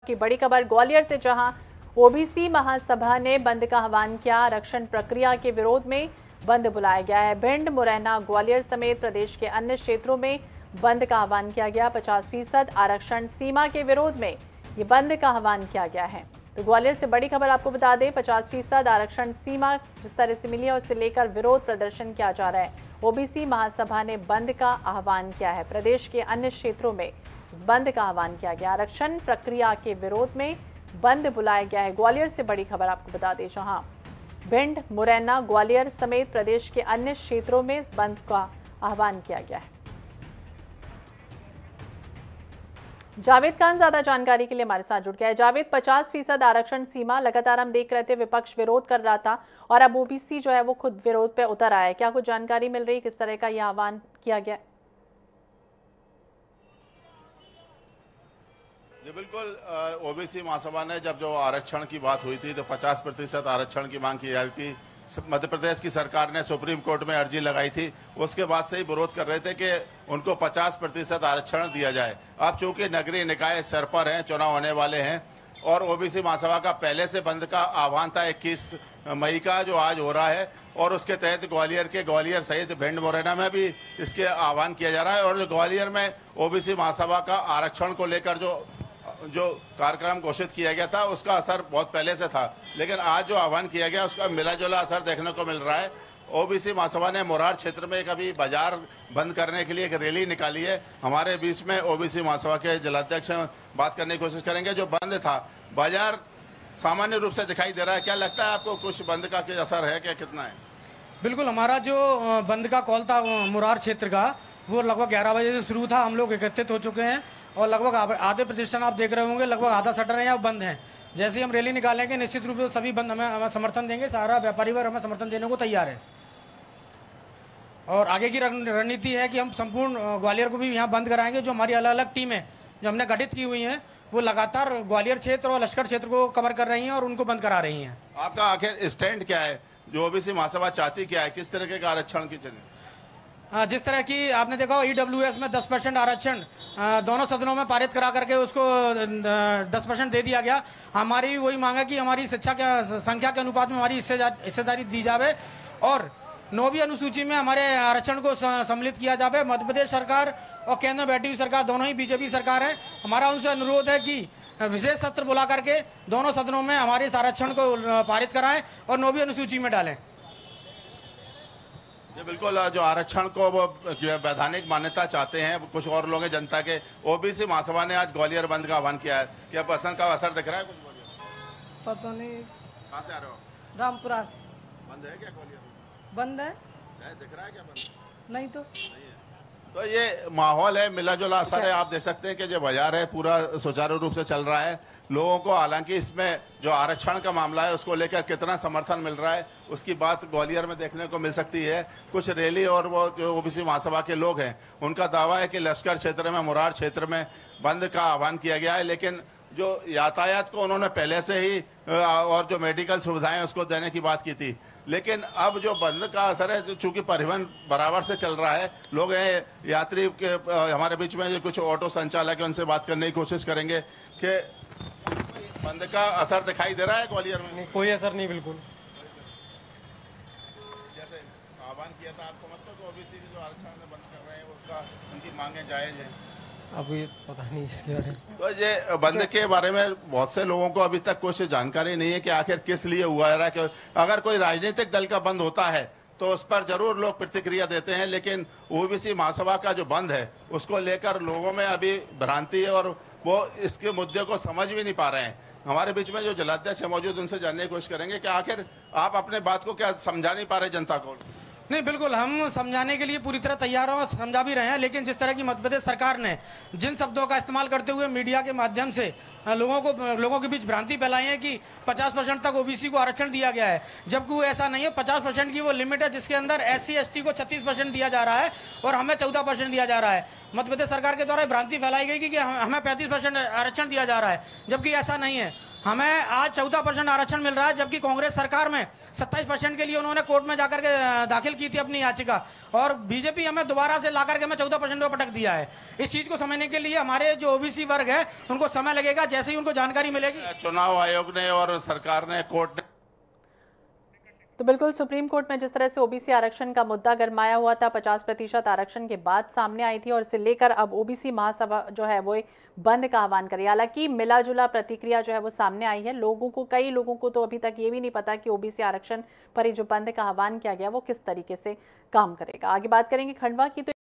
की बड़ी खबर ग्वालियर से, जहां ओबीसी महासभा ने बंद का आह्वान किया। आरक्षण प्रक्रिया के विरोध में बंद बुलाया गया है। भिंड, मुरैना, ग्वालियर समेत प्रदेश के अन्य क्षेत्रों में बंद का आह्वान किया गया। 50% आरक्षण सीमा के विरोध में ये बंद का आह्वान किया गया है। तो ग्वालियर से बड़ी खबर आपको बता दें, 50% आरक्षण सीमा जिस तरह से मिली है उससे लेकर विरोध प्रदर्शन किया जा रहा है। ओबीसी महासभा ने बंद का आह्वान किया है। प्रदेश के अन्य क्षेत्रों में इस बंद का आह्वान किया गया। आरक्षण प्रक्रिया के विरोध में बंद बुलाया गया है। ग्वालियर से बड़ी खबर आपको बता दें, जहां भिंड, मुरैना, ग्वालियर समेत प्रदेश के अन्य क्षेत्रों में इस बंद का आह्वान किया गया है। जावेद खान ज्यादा जानकारी के लिए हमारे साथ जुड़ गया है। जावेद, 50% आरक्षण सीमा लगातार हम देख रहे थे विपक्ष विरोध कर रहा था और अब ओबीसी जो है वो खुद विरोध पे उतर आया है। क्या कुछ जानकारी मिल रही है, किस तरह का यह आह्वान किया गया? जी बिल्कुल, ओबीसी महासभा ने जब जो आरक्षण की बात हुई थी तो 50% आरक्षण की मांग की जा रही थी। मध्य प्रदेश की सरकार ने सुप्रीम कोर्ट में अर्जी लगाई थी, उसके बाद से ही विरोध कर रहे थे कि उनको 50% आरक्षण दिया जाए। अब चूंकि नगरीय निकाय स्तर पर हैं, चुनाव होने वाले हैं और ओबीसी महासभा का पहले से बंद का आह्वान था 21 मई का, जो आज हो रहा है, और उसके तहत ग्वालियर सहित भिंड, मुरैना में भी इसके आह्वान किया जा रहा है। और जो ग्वालियर में ओबीसी महासभा का आरक्षण को लेकर जो कार्यक्रम घोषित किया गया था उसका असर बहुत पहले से था, लेकिन आज जो आह्वान किया गया उसका मिला जुला असर देखने को मिल रहा है। ओबीसी महासभा ने मोरार क्षेत्र में कभी बाजार बंद करने के लिए एक रैली निकाली है। हमारे बीच में ओबीसी महासभा के जिलाध्यक्ष बात करने की कोशिश करेंगे। जो बंद था, बाजार सामान्य रूप से दिखाई दे रहा है, क्या लगता है आपको कुछ बंद का असर है, क्या कितना है? बिल्कुल, हमारा जो बंद का कॉल था मुरार क्षेत्र का, वो लगभग 11 बजे से शुरू था। हम लोग एकत्रित हो चुके हैं और लगभग आधे प्रतिष्ठान आप देख रहे होंगे, लगभग आधा शटर है या बंद है। जैसे ही हम रैली निकालेंगे निश्चित रूप से सभी बंद हमें समर्थन देंगे। सारा व्यापारी वर्ग हमें समर्थन देने को तैयार है और आगे की रणनीति है कि हम संपूर्ण ग्वालियर को भी यहाँ बंद कराएंगे। जो हमारी अलग अलग टीमें जो हमने गठित की हुई हैं वो लगातार ग्वालियर क्षेत्र और लश्कर क्षेत्र को कवर कर रही हैं और उनको बंद करा रही हैं। आपका आखिर स्टैंड क्या है? जो ओबीसी महासभा चाहती क्या है, किस तरह के आरक्षण की चले? जिस तरह की आपने देखा ईडब्ल्यूएस में 10% आरक्षण दोनों सदनों में पारित करा करके उसको 10% दे दिया गया। हमारी वही मांग है कि हमारी शिक्षा के संख्या के अनुपात में हमारी हिस्सेदारी दी जावे और 9वीं अनुसूची में हमारे आरक्षण को सम्मिलित किया जावे। मध्य प्रदेश सरकार और केंद्र में बैठी हुई सरकार दोनों ही बीजेपी सरकार है। हमारा उनसे अनुरोध है कि विशेष सत्र बुला करके दोनों सदनों में हमारे इस आरक्षण को पारित कराएं और 9वीं अनुसूची में डालें। ये बिल्कुल, जो आरक्षण को वो वैधानिक मान्यता चाहते हैं कुछ और लोग हैं जनता के। ओबीसी महासभा ने आज ग्वालियर बंद का आह्वान किया है, क्या पसंद का असर दिख रहा है कुछ? पता नहीं। कहाँ से आ रहे हो? रामपुरा से। बंद है क्या ग्वालियर? बंद है, दिख रहा है क्या बंद? नहीं तो तो ये माहौल है, मिला जुला असर है। आप देख सकते हैं कि जो बाजार है पूरा सुचारू रूप से चल रहा है। लोगों को हालांकि इसमें जो आरक्षण का मामला है उसको लेकर कितना समर्थन मिल रहा है उसकी बात ग्वालियर में देखने को मिल सकती है। कुछ रैली और वो जो ओबीसी महासभा के लोग हैं उनका दावा है कि लश्कर क्षेत्र में, मुरार क्षेत्र में बंद का आह्वान किया गया है, लेकिन जो यातायात को उन्होंने पहले से ही और जो मेडिकल सुविधाएं उसको देने की बात की थी, लेकिन अब जो बंद का असर है, चूंकि परिवहन बराबर से चल रहा है, लोग हैं यात्री के हमारे बीच में कुछ ऑटो संचालक है, उनसे बात करने की कोशिश करेंगे कि बंद का असर दिखाई दे रहा है ग्वालियर में? नहीं, कोई असर नहीं। बिल्कुल जैसे आह्वान किया था, आप समझते हो कि ओबीसी जो आरक्षण बंद कर रहे हैं उसका उनकी मांगे जायज है? अभी पता नहीं इसके बारे में। तो ये बंद के बारे में बहुत से लोगों को अभी तक कुछ जानकारी नहीं है कि आखिर किस लिए हुआ है। कि अगर कोई राजनीतिक दल का बंद होता है तो उस पर जरूर लोग प्रतिक्रिया देते हैं, लेकिन ओबीसी महासभा का जो बंद है उसको लेकर लोगों में अभी भ्रांति है और वो इसके मुद्दे को समझ भी नहीं पा रहे हैं। हमारे बीच में जो जिलाध्यक्ष है मौजूद, उनसे जानने की कोशिश करेंगे कि आखिर आप अपने बात को क्या समझा नहीं पा रहे जनता को? नहीं, बिल्कुल हम समझाने के लिए पूरी तरह तैयार हैं और समझा भी रहे हैं, लेकिन जिस तरह की मध्य प्रदेश सरकार ने जिन शब्दों का इस्तेमाल करते हुए मीडिया के माध्यम से लोगों के बीच भ्रांति फैलाई है कि 50% तक ओबीसी को आरक्षण दिया गया है, जबकि वो ऐसा नहीं है। 50% की वो लिमिट है जिसके अंदर SC/ST को 36% दिया जा रहा है और हमें 14% दिया जा रहा है। मध्य प्रदेश सरकार के द्वारा भ्रांति फैलाई गई कि हमें 35% आरक्षण दिया जा रहा है, जबकि ऐसा नहीं है। हमें आज 14% आरक्षण मिल रहा है, जबकि कांग्रेस सरकार में 27% के लिए उन्होंने कोर्ट में जाकर के दाखिल की थी अपनी याचिका, और बीजेपी हमें दोबारा से लाकर के हमें 14% पे पटक दिया है। इस चीज को समझने के लिए हमारे जो ओबीसी वर्ग है उनको समय लगेगा, जैसे ही उनको जानकारी मिलेगी। चुनाव आयोग ने और सरकार ने, कोर्ट ने तो बिल्कुल सुप्रीम कोर्ट में जिस तरह से ओबीसी आरक्षण का मुद्दा गरमाया हुआ था, 50% आरक्षण के बाद सामने आई थी, और इसे लेकर अब ओबीसी महासभा जो है वो एक बंद का आह्वान करी। हालांकि मिला जुला प्रतिक्रिया जो है वो सामने आई है। कई लोगों को तो अभी तक ये भी नहीं पता कि ओबीसी आरक्षण पर जो बंद का आह्वान किया गया वो किस तरीके से काम करेगा। आगे बात करेंगे खंडवा की। तो